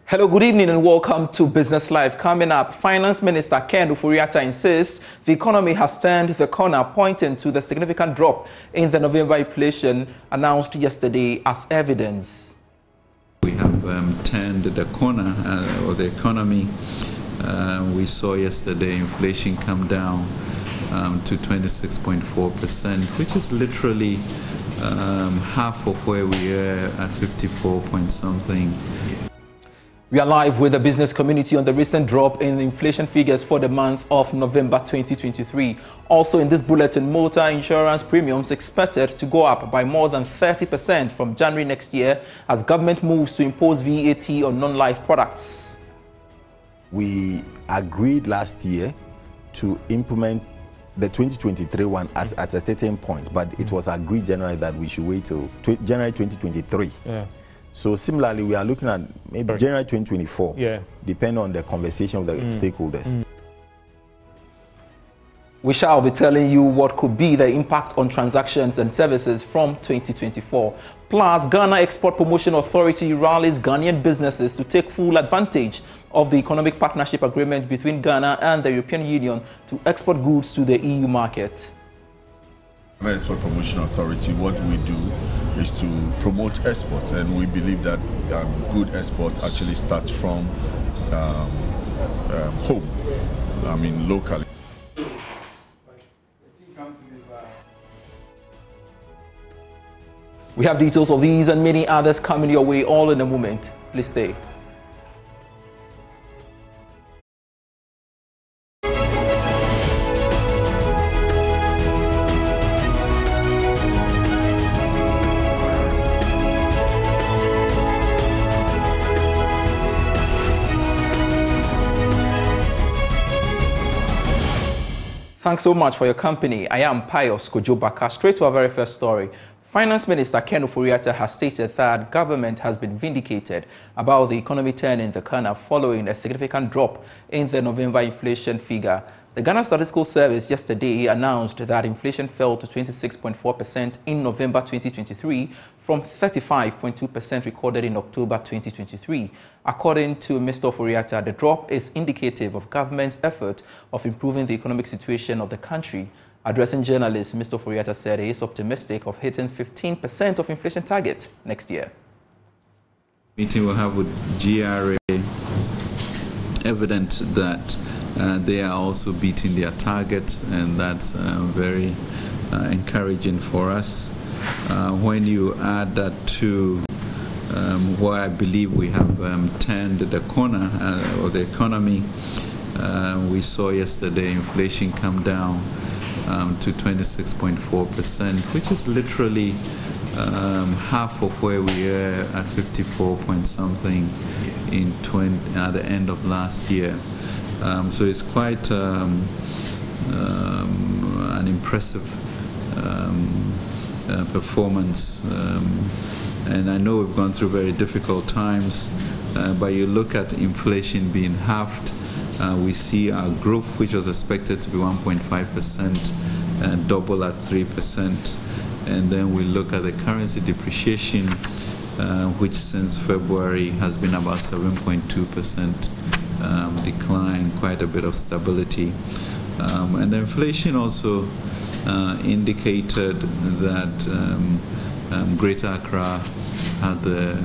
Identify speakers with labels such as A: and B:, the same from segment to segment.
A: Hello, good evening and welcome to Business Live. Coming up, Finance Minister Ofori Atta insists the economy has turned the corner, pointing to the significant drop in the November inflation announced yesterday as evidence.
B: We have turned the corner of the economy. We saw yesterday inflation come down to 26.4%, which is literally half of where we were at 54 point something.
A: We are live with the business community on the recent drop in inflation figures for the month of November 2023. Also in this bulletin, motor insurance premiums expected to go up by more than 30% from January next year as government moves to impose VAT on non-life products.
C: We agreed last year to implement the 2023 one at a certain point, but it was agreed January that we should wait till January 2023. Yeah. So similarly, we are looking at maybe January 2024, depending on the conversation of the stakeholders.
A: We shall be telling you what could be the impact on transactions and services from 2024. Plus, Ghana Export Promotion Authority rallies Ghanaian businesses to take full advantage of the economic partnership agreement between Ghana and the European Union to export goods to the EU market.
D: Ghana Export Promotion Authority, what we do is to promote exports, and we believe that good export actually starts from home, locally.
A: We have details of these and many others coming your way all in a moment. Please stay. Thanks so much for your company. I am Pius Kojobaka. Straight to our very first story. Finance Minister Ofori Atta has stated that government has been vindicated about the economy turning the corner following a significant drop in the November inflation figure. The Ghana Statistical Service yesterday announced that inflation fell to 26.4% in November 2023 from 35.2% recorded in October 2023. According to Mr. Ofori Atta, the drop is indicative of government's effort of improving the economic situation of the country. Addressing journalists, Mr. Ofori Atta said he is optimistic of hitting 15% of inflation target next year.
B: Meeting we'll have with GRA evident that they are also beating their targets, and that's very encouraging for us. When you add that to where I believe we have turned the corner of the economy, we saw yesterday inflation come down to 26.4%, which is literally half of where we were at 54 point something at the end of last year. So it's quite an impressive performance. And I know we've gone through very difficult times, but you look at inflation being halved, we see our growth, which was expected to be 1.5%, double at 3%. And then we look at the currency depreciation, which since February has been about 7.2%. Decline, quite a bit of stability. And the inflation also indicated that Greater Accra had the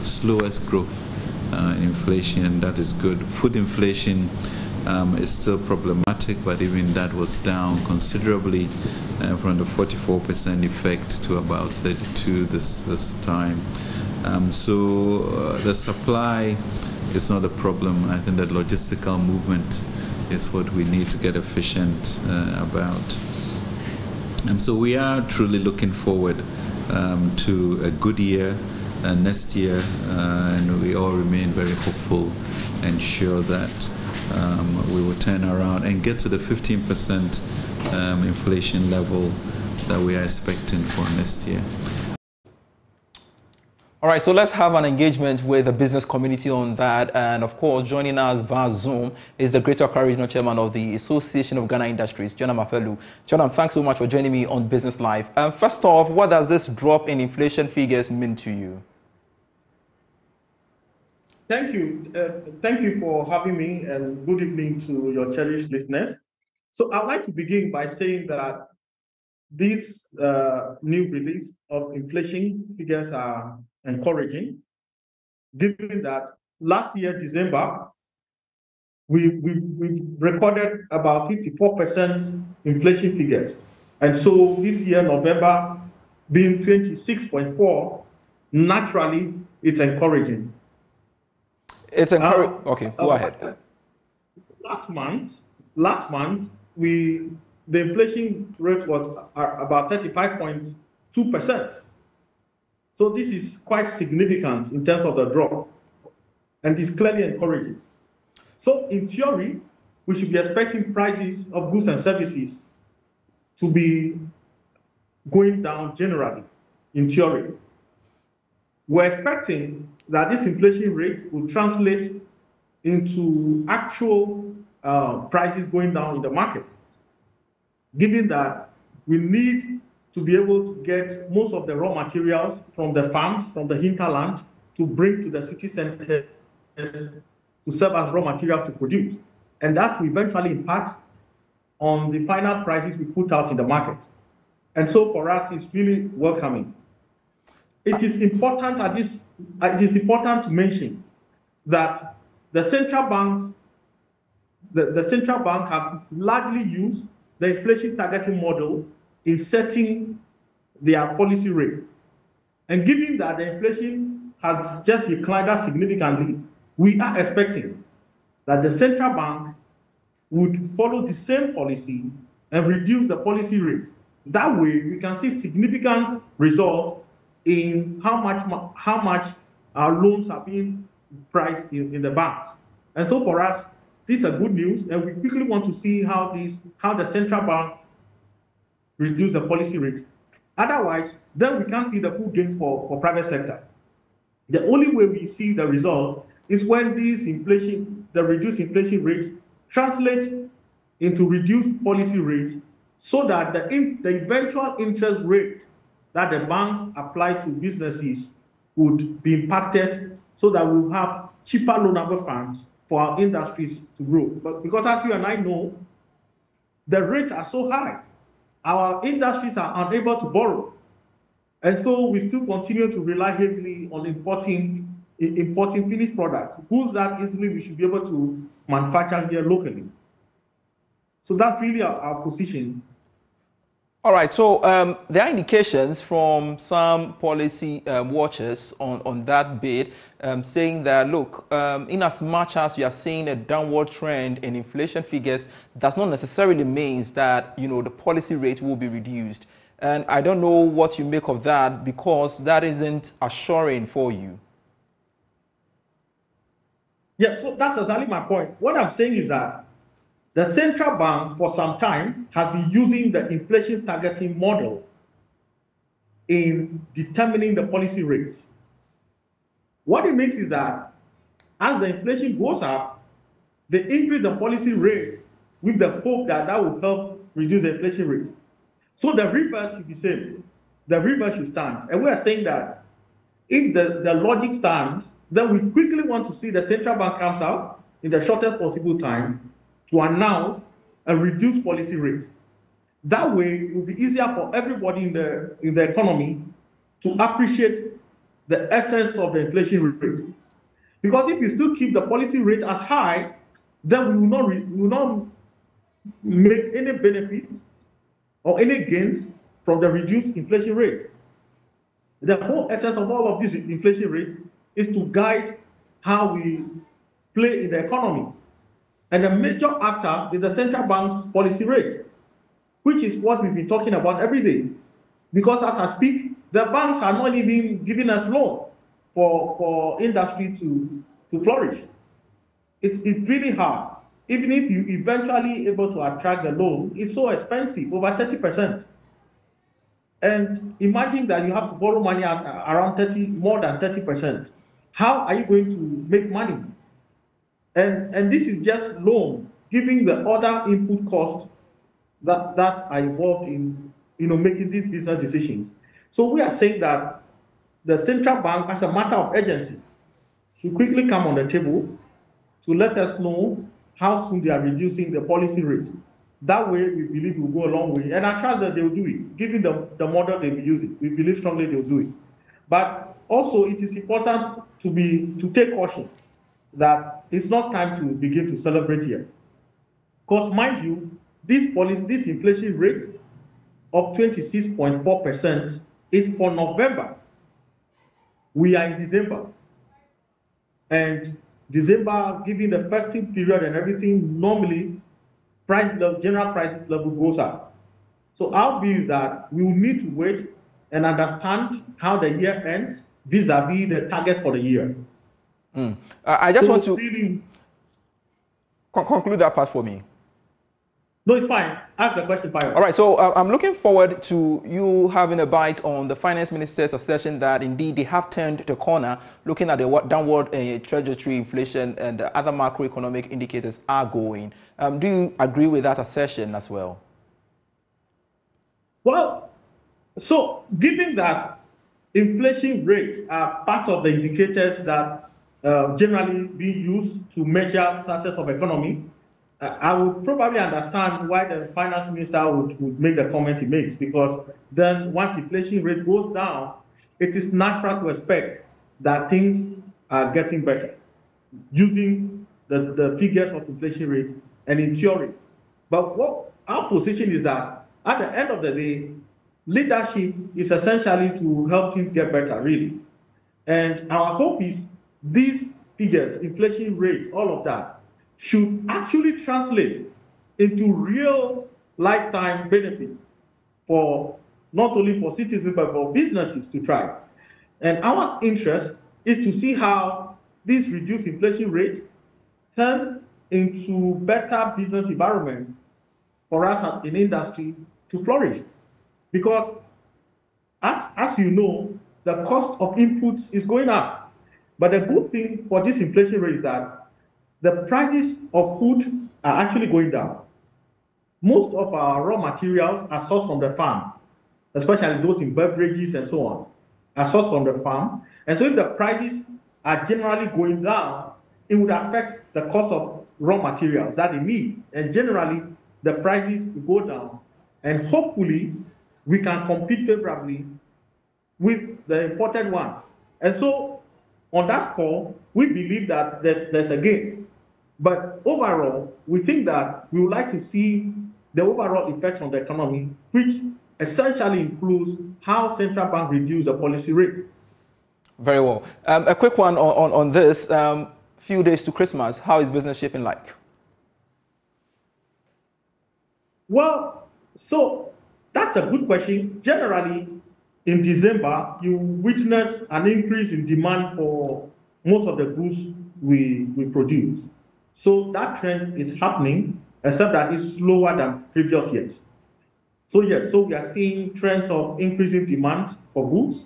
B: slowest growth in inflation, and that is good. Food inflation is still problematic, but even that was down considerably from the 44% effect to about 32% this time. So the supply is not a problem. I think that logistical movement is what we need to get efficient about. And so we are truly looking forward to a good year next year, and we all remain very hopeful and sure that we will turn around and get to the 15% inflation level that we are expecting for next year.
A: All right, so let's have an engagement with the business community on that. And of course, joining us via Zoom is the Greater Accra Regional Chairman of the Association of Ghana Industries, Jonam Afelu. Jonam, thanks so much for joining me on Business Live. First off, what does this drop in inflation figures mean to you?
E: Thank you. Thank you for having me, and good evening to your cherished listeners. So I'd like to begin by saying that this new release of inflation figures are encouraging, given that last year, December, we recorded about 54% inflation figures. And so this year, November, being 26.4, naturally, it's encouraging.
A: It's encouraging. Okay, go ahead.
E: Last month, the inflation rate was about 35.2%. So this is quite significant in terms of the drop, and it's clearly encouraging. So in theory, we should be expecting prices of goods and services to be going down generally, in theory. We're expecting that this inflation rate will translate into actual prices going down in the market, given that we need to be able to get most of the raw materials from the farms, from the hinterland, to bring to the city centers to serve as raw materials to produce. And that will eventually impact on the final prices we put out in the market. And so for us, it's really welcoming. It is important to mention that the central banks, the central bank have largely used the inflation targeting model in setting their policy rates. And given that the inflation has just declined significantly, we are expecting that the central bank would follow the same policy and reduce the policy rates. That way, we can see significant results in how much our loans are being priced in the banks. And so for us, these are good news, and we quickly want to see how the central bank reduce the policy rate. Otherwise, then we can't see the full gains for private sector. The only way we see the result is when the reduced inflation rate translates into reduced policy rates, so that the eventual interest rate that the banks apply to businesses would be impacted, so that we'll have cheaper loanable funds for our industries to grow. But because as you and I know, the rates are so high, our industries are unable to borrow. And so we still continue to rely heavily on importing finished products, goods that easily we should be able to manufacture here locally. So that's really our position.
A: All right, so there are indications from some policy watchers on that bit saying that, look, in as much as we are seeing a downward trend in inflation figures, does not necessarily mean that, the policy rate will be reduced. And I don't know what you make of that, because that isn't assuring for you.
E: Yeah, so that's exactly my point. What I'm saying is that the central bank, for some time, has been using the inflation targeting model in determining the policy rates. What it means is that as the inflation goes up, they increase the policy rate with the hope that that will help reduce the inflation rates. So the reverse should be same. The reverse should stand. And we are saying that if the logic stands, then we quickly want to see the central bank comes out in the shortest possible time to announce a reduced policy rate. That way, it will be easier for everybody in the economy to appreciate the essence of the inflation rate. Because if you still keep the policy rate as high, then we will not make any benefit or any gains from the reduced inflation rate. The whole essence of all of this inflation rate is to guide how we play in the economy. And the major actor is the central bank's policy rate, which is what we've been talking about every day. Because as I speak, the banks are not even giving us loan for industry to flourish. It's really hard. Even if you eventually able to attract the loan, it's so expensive, over 30%. And imagine that you have to borrow money at around more than 30%. How are you going to make money? And this is just loan, giving the other input costs that are involved in making these business decisions. So we are saying that the central bank, as a matter of urgency, should quickly come on the table to let us know how soon they are reducing the policy rate. That way, we believe we'll go a long way. And I trust that they will do it. Given the model they will use it, we believe strongly they will do it. But also, it is important to take caution that it's not time to begin to celebrate yet. Because mind you, this inflation rate of 26.4% is for November. We are in December. And December, given the festive period and everything, normally general price level goes up. So our view is that we will need to wait and understand how the year ends vis-a-vis the target for the year.
A: I just want to really conclude that part for me.
E: No, it's fine. Ask the question, Payo.
A: All right, so I'm looking forward to you having a bite on the finance minister's assertion that indeed they have turned the corner, looking at the downward trajectory inflation and the other macroeconomic indicators are going. Do you agree with that assertion as well?
E: Well, so given that inflation rates are part of the indicators that generally being used to measure success of economy, I would probably understand why the finance minister would make the comment he makes, because then once inflation rate goes down, it is natural to expect that things are getting better using the figures of inflation rate and in theory. But what our position is that at the end of the day, leadership is essentially to help things get better, really. And our hope is these figures, inflation rate, all of that, should actually translate into real lifetime benefits for not only for citizens, but for businesses to thrive. And our interest is to see how these reduced inflation rates turn into better business environment for us in industry to flourish. Because as you know, the cost of inputs is going up. But the good thing for this inflation rate is that the prices of food are actually going down. Most of our raw materials are sourced from the farm, especially those in beverages and so on, are sourced from the farm. And so if the prices are generally going down, it would affect the cost of raw materials that they need. And generally, the prices will go down. And hopefully, we can compete favorably with the imported ones. And so, on that score, we believe that there's a gain. But overall, we think that we would like to see the overall effects on the economy, which essentially includes how central bank reduce the policy rate.
A: Very well. A quick one on this. Few days to Christmas, how is business shaping like?
E: Well, so that's a good question. Generally, in December, you witness an increase in demand for most of the goods we produce. So that trend is happening, except that it's slower than previous years. So yes, so we are seeing trends of increasing demand for goods,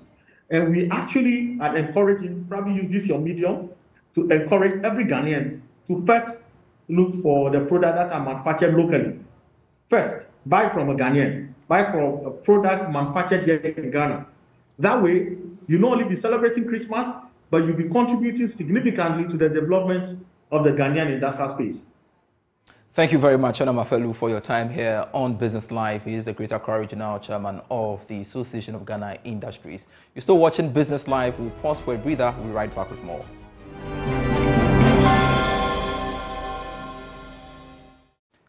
E: and we actually are encouraging, probably use this your medium, to encourage every Ghanaian to first look for the product that are manufactured locally. First, buy from a Ghanaian, buy from a product manufactured here in Ghana. That way, you not only be celebrating Christmas, but you'll be contributing significantly to the development of the Ghanaian industrial space.
A: Thank you very much, Chana Mafelu, for your time here on Business Live. He is the Greater Accra Regional Chairman of the Association of Ghana Industries. You're still watching Business Live. We'll pause for a breather. We'll be right back with more.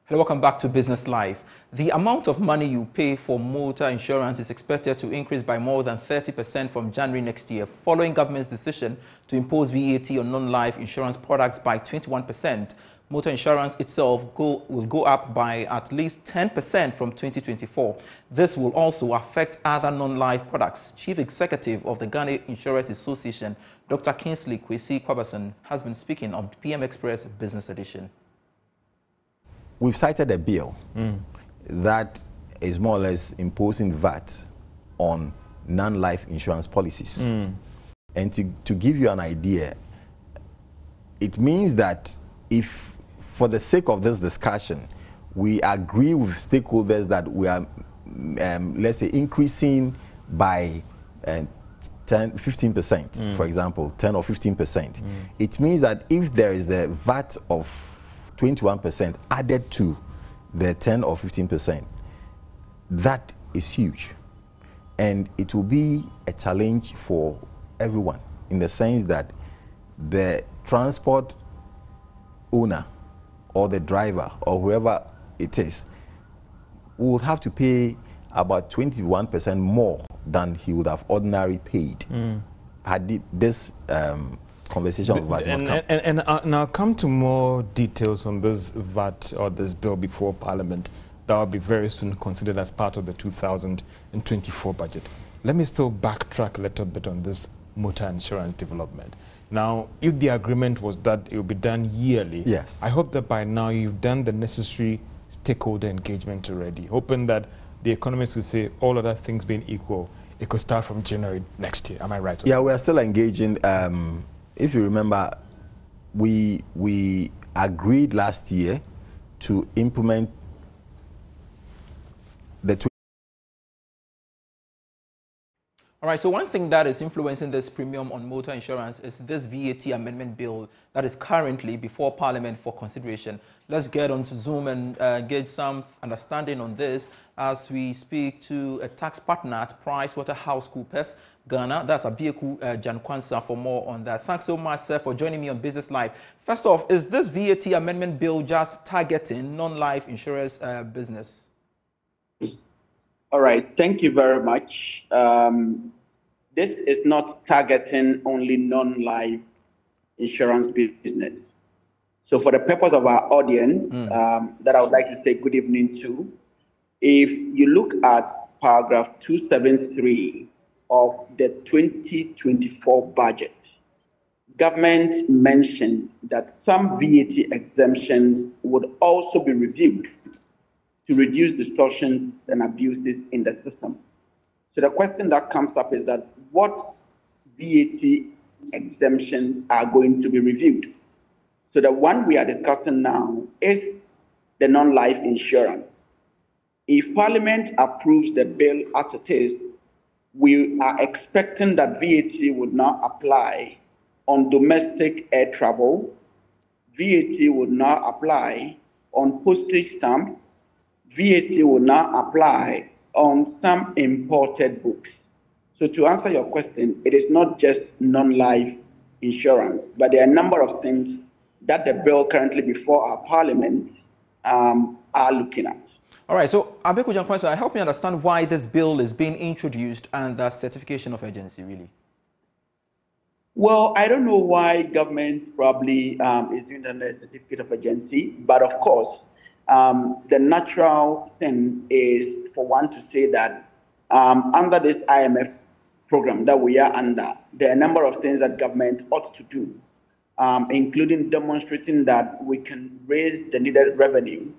A: Hello, welcome back to Business Live. The amount of money you pay for motor insurance is expected to increase by more than 30% from January next year, following government's decision to impose VAT on non-life insurance products by 21%. Motor insurance itself will go up by at least 10% from 2024. This will also affect other non-life products. Chief Executive of the Ghana Insurance Association, Dr. Kingsley Kwesi Kwabason, has been speaking on PM Express Business Edition.
C: We've cited a bill that is more or less imposing VAT on non-life insurance policies. And to give you an idea, it means that if, for the sake of this discussion, we agree with stakeholders that we are, let's say, increasing by 15%, for example, 10 or 15%. It means that if there is the VAT of 21% added to the 10 or 15%, that is huge. And it will be a challenge for everyone in the sense that the transport owner or the driver or whoever it is will have to pay about 21% more than he would have ordinarily paid had this conversation of VAT not come.
F: And I'll come to more details on this VAT or this bill before Parliament. That will be very soon considered as part of the 2024 budget. Let me still backtrack a little bit on this motor insurance development. Now, if the agreement was that it will be done yearly,
C: yes,
F: I hope that by now you've done the necessary stakeholder engagement already, hoping that the economists will say, all other things being equal, it could start from January next year. Am I right?
C: Yeah, we are still engaging. If you remember, we agreed last year to implement the
A: All right, so one thing that is influencing this premium on motor insurance is this VAT Amendment Bill that is currently before Parliament for consideration. Let's get on to Zoom and get some understanding on this as we speak to a tax partner at PricewaterhouseCoopers Ghana. That's Abiyeku Jankwansa for more on that. Thanks so much, sir, for joining me on Business Live. First off, is this VAT Amendment Bill just targeting non-life insurance business?
G: All right, thank you very much. This is not targeting only non-life insurance business. So for the purpose of our audience, that I would like to say good evening to, if you look at paragraph 273 of the 2024 budget, government mentioned that some VAT exemptions would also be reviewed to reduce distortions and abuses in the system. So the question that comes up is that what VAT exemptions are going to be reviewed? So the one we are discussing now is the non-life insurance. If Parliament approves the bill as it is, we are expecting that VAT would now apply on domestic air travel. VAT would now apply on postage stamps. VAT will now apply on some imported books. So to answer your question, it is not just non-life insurance, but there are a number of things that the bill currently before our Parliament are looking at. All
A: right, so Abiyeku Jankwansa, help me understand why this bill is being introduced and the certification of agency, really.
G: Well, I don't know why government probably is doing the certificate of agency, but of course, the natural thing is for one to say that under this IMF program that we are under, there are a number of things that government ought to do, including demonstrating that we can raise the needed revenue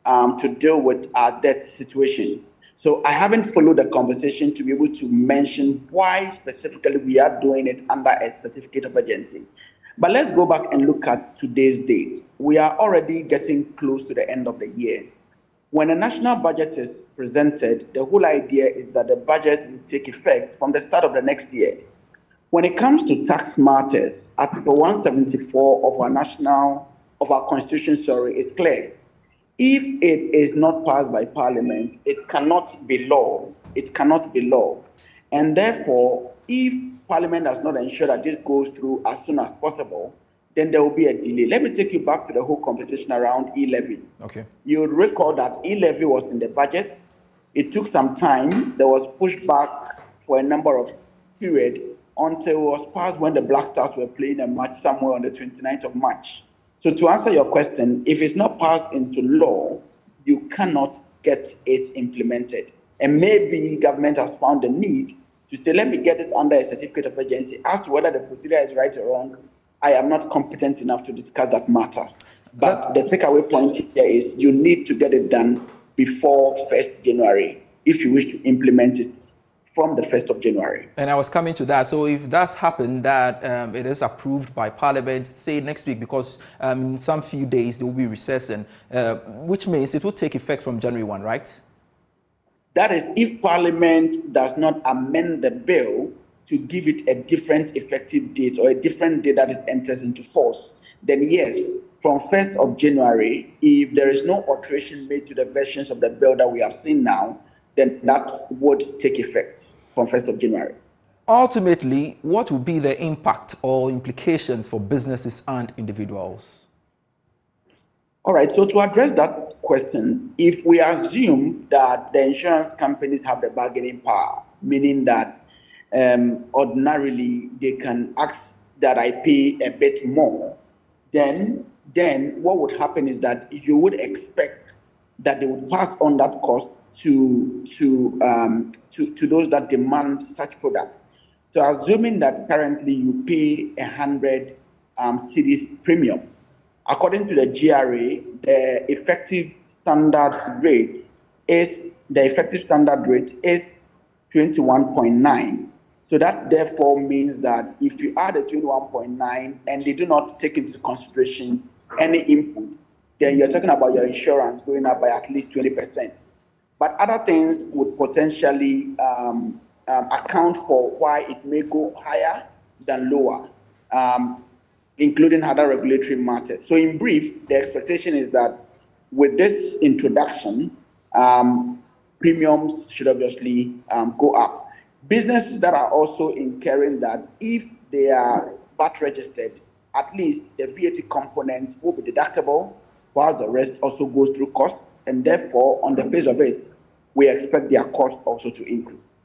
G: to deal with our debt situation. So I haven't followed the conversation to be able to mention why specifically we are doing it under a certificate of agency. But let's go back and look at today's date. We are already getting close to the end of the year. When a national budget is presented, the whole idea is that the budget will take effect from the start of the next year. When it comes to tax matters, Article 174 of our Constitution, is clear. If it is not passed by Parliament, it cannot be law. It cannot be law. And therefore, if Parliament does not ensure that this goes through as soon as possible, then there will be a delay. Let me take you back to the whole conversation around e-levy.
A: Okay.
G: You would recall that e-levy was in the budget. It took some time. There was pushback for a number of periods until it was passed when the Black Stars were playing a match somewhere on the 29th of March. So to answer your question, if it's not passed into law, you cannot get it implemented. And maybe government has found the need to say, let me get it under a certificate of agency. As to whether the procedure is right or wrong, I am not competent enough to discuss that matter. But the takeaway point here is you need to get it done before 1st January if you wish to implement it from the 1st of January.
A: And I was coming to that. So if that's happened, that it is approved by Parliament, say next week, because in some few days they will be recessing, which means it will take effect from January 1, right?
G: That is, if Parliament does not amend the bill to give it a different effective date or a different date that it enters into force, then yes, from 1st of January, if there is no alteration made to the versions of the bill that we have seen now, then that would take effect from 1st of January.
A: Ultimately, what will be the impact or implications for businesses and individuals?
G: All right, so to address that question, if we assume that the insurance companies have the bargaining power, meaning that ordinarily they can ask that I pay a bit more, then what would happen is that you would expect that they would pass on that cost to those that demand such products. So assuming that currently you pay 100 cedis premium, according to the GRA, the effective standard rate is 21.9. So that therefore means that if you add a 21.9 and they do not take into consideration any input, then you're talking about your insurance going up by at least 20%. But other things would potentially account for why it may go higher than lower, including other regulatory matters. So in brief, the expectation is that with this introduction, premiums should obviously go up. Businesses that are also incurring that, if they are VAT registered, at least the VAT component will be deductible, while the rest also goes through cost, and therefore, on the base of it, we expect their cost also to increase.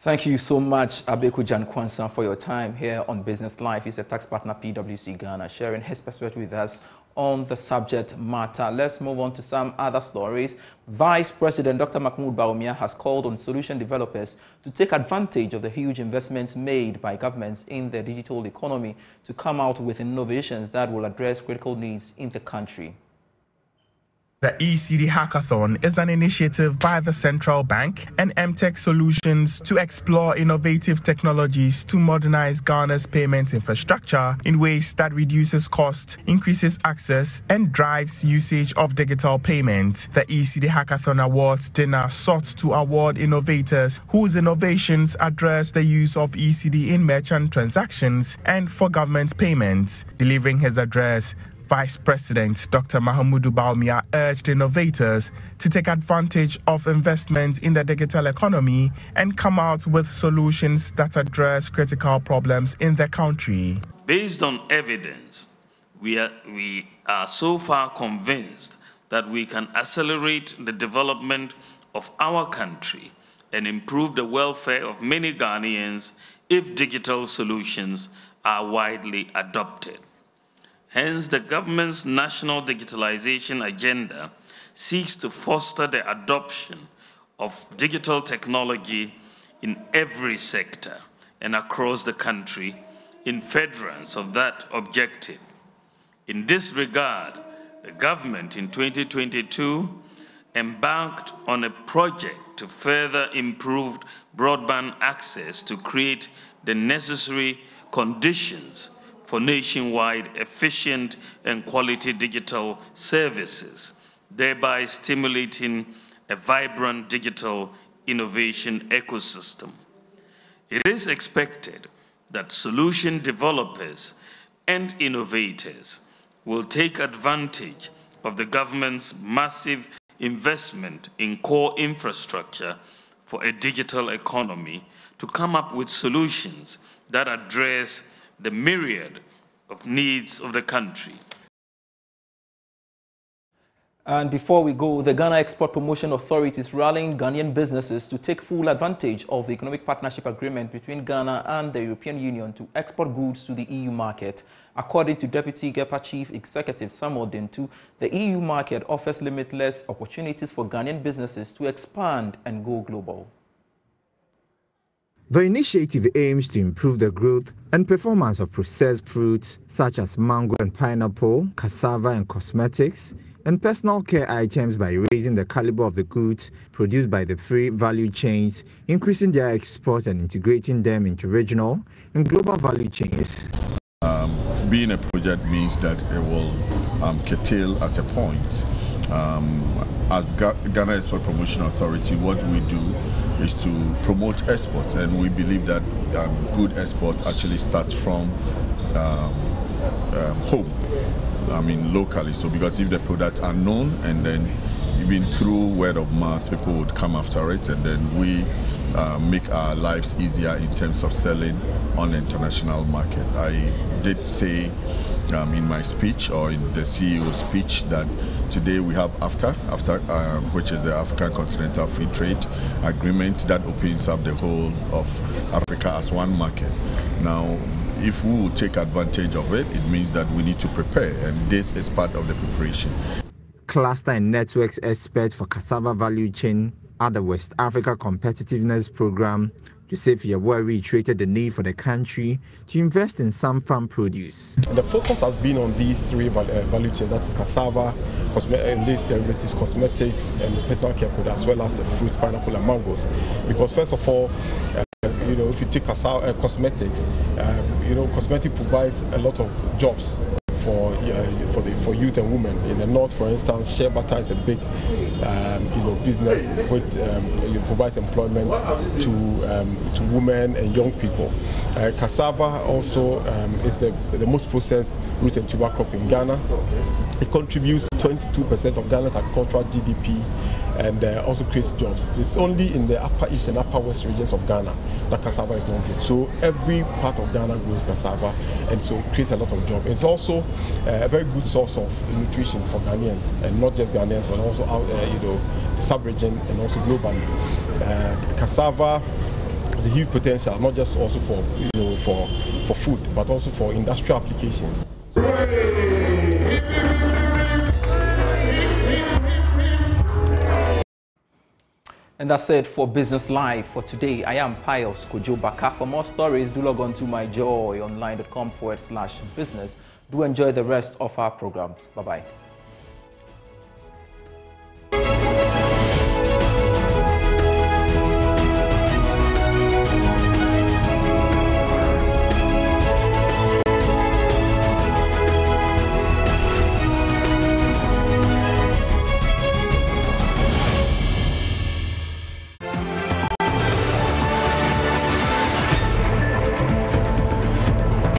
A: Thank you so much, Abeku Jan Kwansan, for your time here on Business Live. He's a tax partner, PwC Ghana, sharing his perspective with us on the subject matter. Let's move on to some other stories. Vice President Dr. Mahmoud Bawumia has called on solution developers to take advantage of the huge investments made by governments in the digital economy to come out with innovations that will address critical needs in the country.
H: The EDC Hackathon is an initiative by the Central Bank and MTech Solutions to explore innovative technologies to modernize Ghana's payment infrastructure in ways that reduces cost, increases access, and drives usage of digital payment. The EDC Hackathon Awards dinner sought to award innovators whose innovations address the use of ECD in merchant transactions and for government payments. Delivering his address, Vice President Dr. Mahmoud Bawumia urged innovators to take advantage of investment in the digital economy and come out with solutions that address critical problems in the country.
I: Based on evidence, we are so far convinced that we can accelerate the development of our country and improve the welfare of many Ghanaians if digital solutions are widely adopted. Hence, the government's national digitalization agenda seeks to foster the adoption of digital technology in every sector and across the country in furtherance of that objective. In this regard, the government in 2022 embarked on a project to further improve broadband access to create the necessary conditions for nationwide efficient and quality digital services, thereby stimulating a vibrant digital innovation ecosystem. It is expected that solution developers and innovators will take advantage of the government's massive investment in core infrastructure for a digital economy to come up with solutions that address the myriad of needs of the country.
A: And before we go, the Ghana Export Promotion Authority is rallying Ghanaian businesses to take full advantage of the Economic Partnership Agreement between Ghana and the European Union to export goods to the EU market. According to Deputy GEPA Chief Executive Samuel Dentu, the EU market offers limitless opportunities for Ghanaian businesses to expand and go global.
J: The initiative aims to improve the growth and performance of processed fruits such as mango and pineapple, cassava and cosmetics, and personal care items by raising the caliber of the goods produced by the three value chains, increasing their exports and integrating them into regional and global value chains.
D: Being a project means that it will curtail at a point As Ghana Export Promotion Authority, what we do is to promote exports, and we believe that good export actually starts from home, locally. So because if the products are known, and then even through word of mouth, people would come after it, and then we make our lives easier in terms of selling on the international market. I did say in my speech, or in the CEO's speech, that today we have AFTA, which is the African Continental Free Trade Agreement that opens up the whole of Africa as one market. Now, if we will take advantage of it, it means that we need to prepare, and this is part of the preparation.
J: Cluster and networks expert for cassava value chain at the West Africa Competitiveness Program, Joseph Yeboah, reiterated the need for the country to invest in some farm produce.
K: The focus has been on these three value chains, that is cassava, leaf derivatives, cosmetics, and personal care products, as well as fruits, pineapple, and mangoes. Because first of all, if you take cassava, cosmetics, cosmetic provides a lot of jobs for youth and women. In the north, for instance, shea butter is a big business which provides employment to women and young people. Cassava also is the most processed root and tuber crop in Ghana. It contributes 22% of Ghana's agricultural GDP, and also creates jobs. It's only in the upper east and upper west regions of Ghana that cassava is known for. So every part of Ghana grows cassava, and so it creates a lot of jobs. It's also a very good source of nutrition for Ghanaians, and not just Ghanaians, but also out the sub-region and also globally. Cassava has a huge potential, not just also for food, but also for industrial applications.
A: And that's it for Business Live for today. I am Pius Kojo Baka. For more stories, do log on to myjoyonline.com/business. Do enjoy the rest of our programs. Bye-bye.